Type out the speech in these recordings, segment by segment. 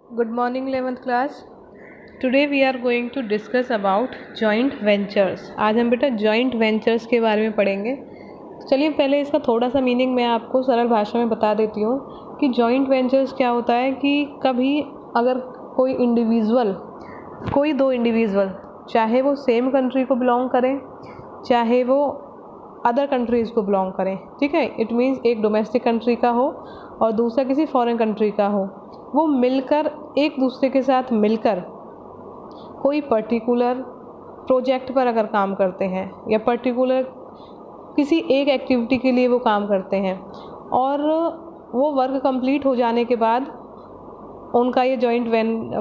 Good morning 11th class. Today we are going to discuss about joint ventures. आज हम बेटा joint ventures के बारे में पढ़ेंगे। तो चलिए पहले इसका थोड़ा सा मीनिंग मैं आपको सरल भाषा में बता देती हूँ कि joint ventures क्या होता है कि कभी अगर कोई दो इंडिविजुअल चाहे वो सेम कंट्री को बिलोंग करें चाहे वो अदर कंट्रीज़ को बिलोंग करें, ठीक है, इट मीन्स एक डोमेस्टिक कंट्री का हो और दूसरा किसी फॉरेन कंट्री का हो, वो मिलकर एक दूसरे के साथ मिलकर कोई पर्टिकुलर प्रोजेक्ट पर अगर काम करते हैं या पर्टिकुलर किसी एक एक्टिविटी के लिए वो काम करते हैं और वो वर्क कंप्लीट हो जाने के बाद उनका ये जॉइंट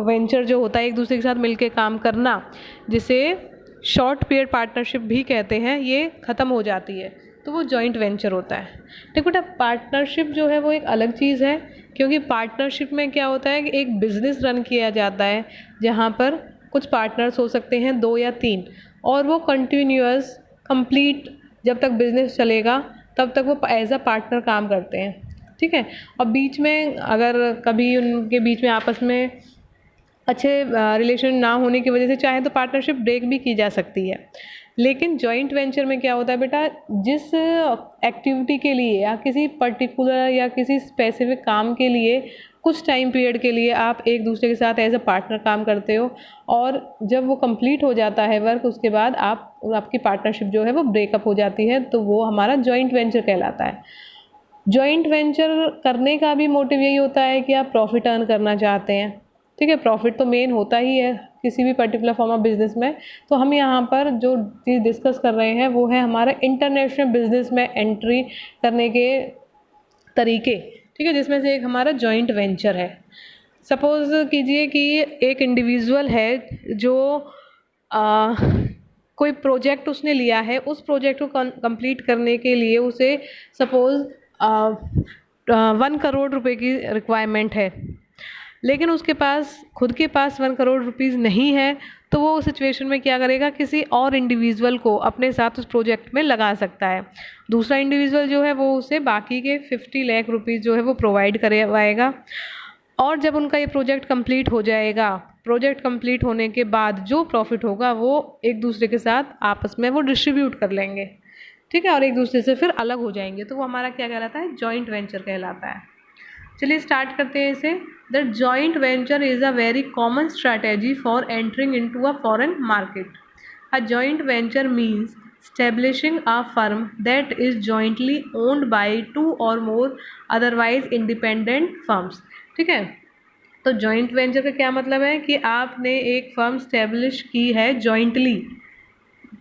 वेंचर जो होता है एक दूसरे के साथ मिलकर काम करना, जिसे शॉर्ट पीरियड पार्टनरशिप भी कहते हैं, ये ख़त्म हो जाती है तो वो जॉइंट वेंचर होता है। ठीक बेटा, पार्टनरशिप जो है वो एक अलग चीज़ है, क्योंकि पार्टनरशिप में क्या होता है कि एक बिज़नेस रन किया जाता है जहाँ पर कुछ पार्टनर्स हो सकते हैं 2 या 3 और वो कंटिन्यूअस कंप्लीट जब तक बिज़नेस चलेगा तब तक वो एज अ पार्टनर काम करते हैं। ठीक है, और बीच में अगर कभी उनके बीच में आपस में अच्छे रिलेशन ना होने की वजह से चाहे तो पार्टनरशिप ब्रेक भी की जा सकती है। लेकिन जॉइंट वेंचर में क्या होता है बेटा, जिस एक्टिविटी के लिए या किसी पर्टिकुलर या किसी स्पेसिफिक काम के लिए कुछ टाइम पीरियड के लिए आप एक दूसरे के साथ एज अ पार्टनर काम करते हो और जब वो कंप्लीट हो जाता है वर्क, उसके बाद आपकी पार्टनरशिप जो है वो ब्रेकअप हो जाती है, तो वो हमारा जॉइंट वेंचर कहलाता है। जॉइंट वेंचर करने का भी मोटिव यही होता है कि आप प्रॉफिट अर्न करना चाहते हैं। ठीक है, प्रॉफिट तो मेन होता ही है किसी भी पर्टिकुलर फॉर्म ऑफ बिजनेस में। तो हम यहाँ पर जो चीज़ डिस्कस कर रहे हैं वो है हमारा इंटरनेशनल बिजनेस में एंट्री करने के तरीके। ठीक है, जिसमें से एक हमारा जॉइंट वेंचर है। सपोज़ कीजिए कि एक इंडिविजुअल है जो कोई प्रोजेक्ट उसने लिया है, उस प्रोजेक्ट को कंप्लीट करने के लिए उसे सपोज़ 1 करोड़ रुपए की रिक्वायरमेंट है, लेकिन उसके पास खुद के पास 1 करोड़ रुपीज़ नहीं है, तो वो उस सिचुएशन में क्या करेगा, किसी और इंडिविजुअल को अपने साथ उस प्रोजेक्ट में लगा सकता है। दूसरा इंडिविजुअल जो है वो उसे बाकी के 50 लाख रुपीज़ जो है वो प्रोवाइड करवाएगा और जब उनका ये प्रोजेक्ट कंप्लीट हो जाएगा, प्रोजेक्ट कंप्लीट होने के बाद जो प्रॉफिट होगा वो एक दूसरे के साथ आपस में वो डिस्ट्रीब्यूट कर लेंगे। ठीक है, और एक दूसरे से फिर अलग हो जाएंगे, तो वो हमारा क्या कहलाता है, जॉइंट वेंचर कहलाता है। चलिए स्टार्ट करते हैं इसे। The joint venture is a very common strategy for entering into a foreign market. A joint venture means establishing a firm that is jointly owned by 2 or more otherwise independent firms। ठीक है, तो joint venture का क्या मतलब है कि आपने एक फर्म स्टैब्लिश की है जॉइंटली।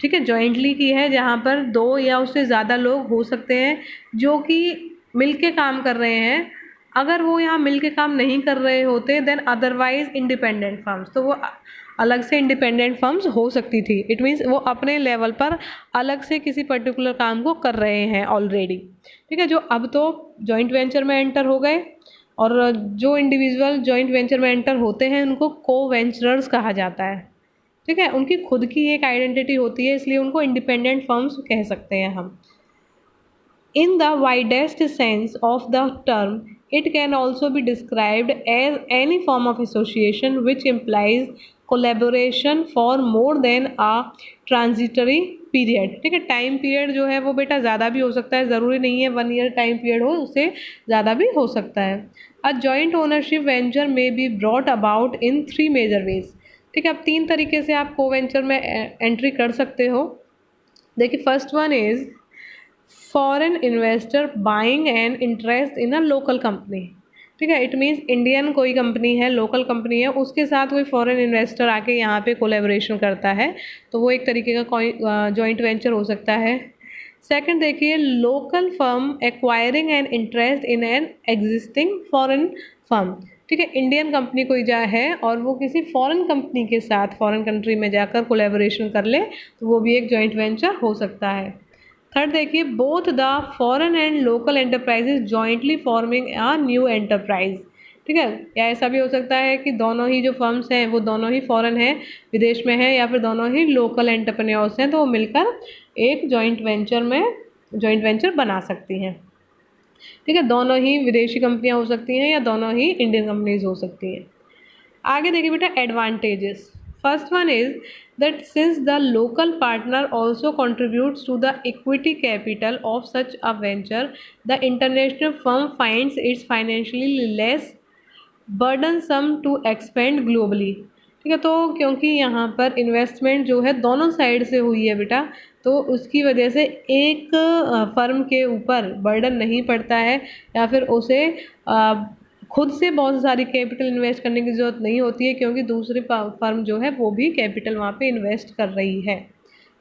ठीक है, जॉइंटली की है जहाँ पर 2 या उससे ज़्यादा लोग हो सकते हैं जो कि मिलके काम कर रहे हैं। अगर वो यहाँ मिलके काम नहीं कर रहे होते देन अदरवाइज इंडिपेंडेंट फर्म्स, तो वो अलग से इंडिपेंडेंट फर्म्स हो सकती थी। इट मीन्स वो अपने लेवल पर अलग से किसी पर्टिकुलर काम को कर रहे हैं ऑलरेडी। ठीक है, जो अब तो जॉइंट वेंचर में एंटर हो गए और जो इंडिविजुअल जॉइंट वेंचर में एंटर होते हैं उनको को वेंचरर्स कहा जाता है। ठीक है, उनकी खुद की एक आइडेंटिटी होती है, इसलिए उनको इंडिपेंडेंट फर्म्स कह सकते हैं हम। In the widest sense of the term, it can also be described as any form of association which implies collaboration for more than a transitory period। ठीक है, टाइम पीरियड जो है वो बेटा ज़्यादा भी हो सकता है, ज़रूरी नहीं है 1 ईयर टाइम पीरियड हो, उससे ज़्यादा भी हो सकता है। अ जॉइंट ओनरशिप वेंचर में be brought about in 3 major ways. ठीक है, अब 3 तरीके से आप को वेंचर में एंट्री कर सकते हो। देखिए, first one is foreign investor buying an interest in a local company. ठीक है, इट मीन्स इंडियन कोई कंपनी है, लोकल कंपनी है, उसके साथ कोई फॉरेन इन्वेस्टर आके यहाँ पे कोलैबोरेशन करता है, तो वो एक तरीके का जॉइंट वेंचर हो सकता है। सेकंड देखिए, local firm acquiring an interest in an existing foreign firm. ठीक है, इंडियन कंपनी कोई जा है और वो किसी फॉरेन कंपनी के साथ फॉरेन कंट्री में जाकर कोलैबोरेशन कर ले, तो वो भी एक जॉइंट वेंचर हो सकता है। थर्ड देखिए, both the foreign and local enterprises jointly forming a new enterprise. ठीक है, या ऐसा भी हो सकता है कि दोनों ही जो फर्म्स हैं वो दोनों ही फॉरेन हैं, विदेश में हैं, या फिर दोनों ही लोकल एंटरप्रेन्योर्स हैं, तो वो मिलकर एक जॉइंट वेंचर बना सकती हैं। ठीक है, दोनों ही विदेशी कंपनियां हो सकती हैं या दोनों ही इंडियन कंपनीज हो सकती हैं। आगे देखिए बेटा advantages. First one is that since the local partner also contributes to the equity capital of such a venture, the international firm finds it financially less burdensome to expand globally। ठीक है, तो क्योंकि यहाँ पर इन्वेस्टमेंट जो है दोनों side से हुई है बेटा, तो उसकी वजह से एक फर्म के ऊपर बर्डन नहीं पड़ता है, या फिर उसे खुद से बहुत सारी कैपिटल इन्वेस्ट करने की ज़रूरत नहीं होती है, क्योंकि दूसरी फर्म जो है वो भी कैपिटल वहाँ पे इन्वेस्ट कर रही है।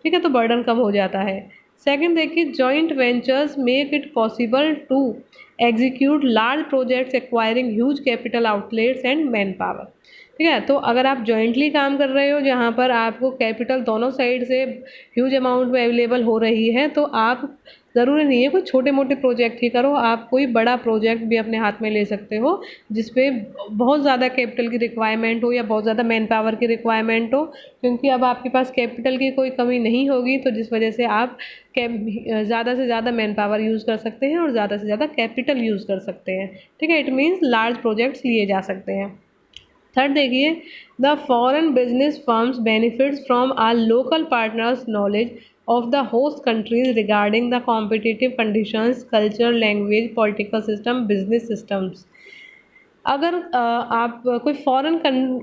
ठीक है, तो बर्डन कम हो जाता है। सेकंड देखिए, joint ventures make it possible to execute large projects acquiring huge capital outlets and man power. ठीक है, तो अगर आप जॉइंटली काम कर रहे हो जहाँ पर आपको कैपिटल दोनों साइड से ह्यूज अमाउंट में अवेलेबल हो रही है, तो आप ज़रूरी नहीं है कोई छोटे मोटे प्रोजेक्ट ही करो, आप कोई बड़ा प्रोजेक्ट भी अपने हाथ में ले सकते हो जिसपे बहुत ज़्यादा कैपिटल की रिक्वायरमेंट हो या बहुत ज़्यादा मैन पावर की रिक्वायरमेंट हो, क्योंकि अब आपके पास कैपिटल की कोई कमी नहीं होगी, तो जिस वजह से आप ज़्यादा से ज़्यादा मैन पावर यूज़ कर सकते हैं और ज़्यादा से ज़्यादा कैपिटल यूज़ कर सकते हैं। ठीक है, इट मीन्स लार्ज प्रोजेक्ट्स लिए जा सकते हैं। थर्ड देखिए, the foreign business firms benefits from our local partners knowledge of the host countries regarding the competitive conditions, culture, language, political system, business systems। अगर आप कोई फॉरेन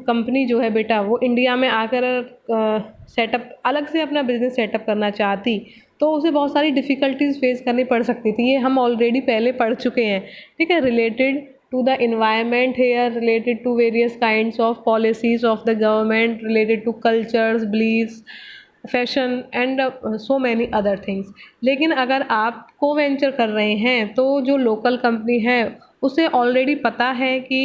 कंपनी जो है बेटा वो इंडिया में आकर सेटअप अलग से अपना बिजनेस सेटअप करना चाहती, तो उसे बहुत सारी डिफ़िकल्टीज फेस करनी पड़ सकती थी। ये हम ऑलरेडी पहले पढ़ चुके हैं। ठीक है, related to the environment here, related to various kinds of policies of the government, related to cultures, beliefs, fashion and so many other things. लेकिन अगर आप को वेंचर कर रहे हैं तो जो लोकल कंपनी है उसे ऑलरेडी पता है कि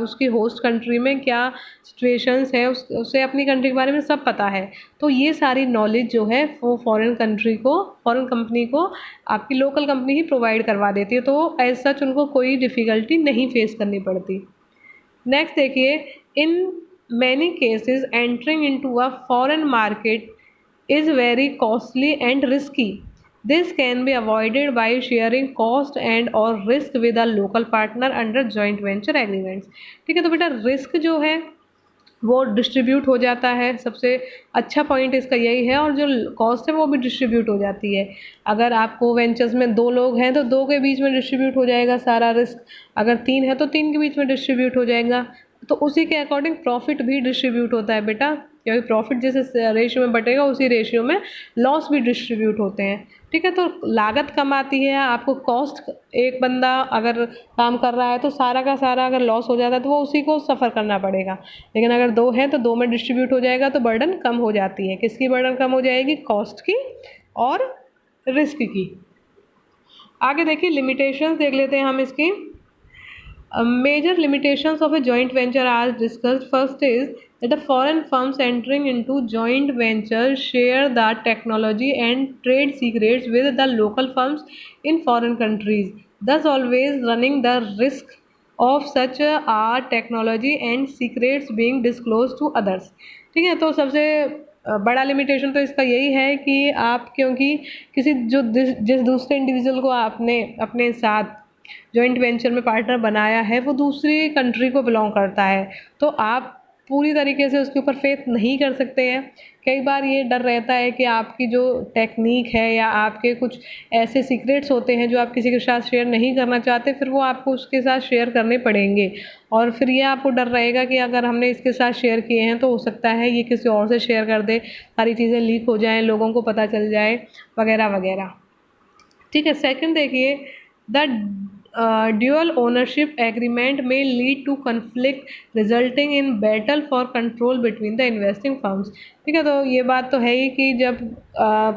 उसकी होस्ट कंट्री में क्या सिचुएशंस है, उसे अपनी कंट्री के बारे में सब पता है, तो ये सारी नॉलेज जो है वो फॉरेन कंपनी को आपकी लोकल कंपनी ही प्रोवाइड करवा देती है, तो एज सच उनको कोई डिफ़िकल्टी नहीं फेस करनी पड़ती। नेक्स्ट देखिए, in many cases entering into a foreign market is very costly and risky. This can be avoided by sharing cost and or risk with a local partner under joint venture agreements। ठीक है, तो बेटा risk जो है वो distribute हो जाता है, सबसे अच्छा पॉइंट इसका यही है, और जो कॉस्ट है वो भी डिस्ट्रीब्यूट हो जाती है। अगर आपको वेंचर्स में 2 लोग हैं तो 2 के बीच में डिस्ट्रीब्यूट हो जाएगा सारा रिस्क, अगर 3 है तो 3 के बीच में डिस्ट्रीब्यूट हो जाएगा, तो उसी के अकॉर्डिंग प्रॉफिट भी डिस्ट्रीब्यूट होता है बेटा, क्योंकि प्रॉफिट जिस रेशियो में बटेगा उसी रेशियो में लॉस भी डिस्ट्रीब्यूट होते हैं। ठीक है, तो लागत कम आती है आपको। कॉस्ट, एक बंदा अगर काम कर रहा है तो सारा का सारा अगर लॉस हो जाता है तो वो उसी को सफ़र करना पड़ेगा, लेकिन अगर 2 हैं तो 2 में डिस्ट्रीब्यूट हो जाएगा, तो बर्डन कम हो जाती है। किसकी बर्डन कम हो जाएगी? कॉस्ट की और रिस्क की। आगे देखिए, लिमिटेशंस देख लेते हैं हम इसकी। Major limitations of a joint venture as discussed. First is that the foreign firms entering into joint venture share the technology and trade secrets with the local firms in foreign countries, thus always running the risk of such a technology and secrets being disclosed to others। ठीक है, तो सबसे बड़ा limitation तो इसका यही है कि आप क्योंकि किसी जिस दूसरे इंडिविजुअल को आपने अपने साथ जॉइंट वेंचर में पार्टनर बनाया है वो दूसरी कंट्री को बिलोंग करता है, तो आप पूरी तरीके से उसके ऊपर फेथ नहीं कर सकते हैं। कई बार ये डर रहता है कि आपकी जो टेक्निक है या आपके कुछ ऐसे सीक्रेट्स होते हैं जो आप किसी के साथ शेयर नहीं करना चाहते, फिर वो आपको उसके साथ शेयर करने पड़ेंगे, और फिर ये आपको डर रहेगा कि अगर हमने इसके साथ शेयर किए हैं तो हो सकता है ये किसी और से शेयर कर दे, सारी चीज़ें लीक हो जाएँ, लोगों को पता चल जाए, वगैरह वगैरह। ठीक है, सेकंड देखिए, the dual ownership agreement may lead to conflict resulting in battle for control between the investing firms। ठीक है, तो ये बात तो है ही कि जब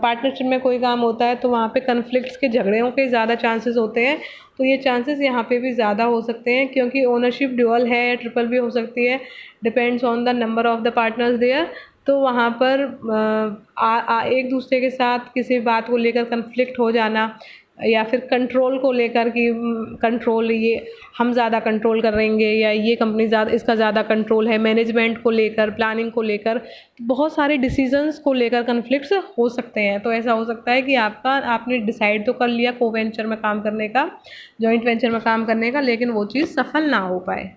पार्टनरशिप में कोई काम होता है तो वहाँ पे कन्फ्लिक्ट्स के, झगड़ों के ज़्यादा चांसेस होते हैं, तो ये चांसेस यहाँ पे भी ज़्यादा हो सकते हैं, क्योंकि ओनरशिप ड्यूअल है या ट्रिपल भी हो सकती है, depends on the number of the partners there. तो वहाँ पर एक दूसरे के साथ किसी बात को लेकर कन्फ्लिक्ट हो जाना, या फिर कंट्रोल को लेकर कि कंट्रोल ये हम ज़्यादा कंट्रोल करेंगे या ये कंपनी इसका ज़्यादा कंट्रोल है, मैनेजमेंट को लेकर, प्लानिंग को लेकर, बहुत सारे डिसीजंस को लेकर कन्फ्लिक्ट्स हो सकते हैं। तो ऐसा हो सकता है कि आपने डिसाइड तो कर लिया को वेंचर में काम करने का, जॉइंट वेंचर में काम करने का, लेकिन वो चीज़ सफल ना हो पाए।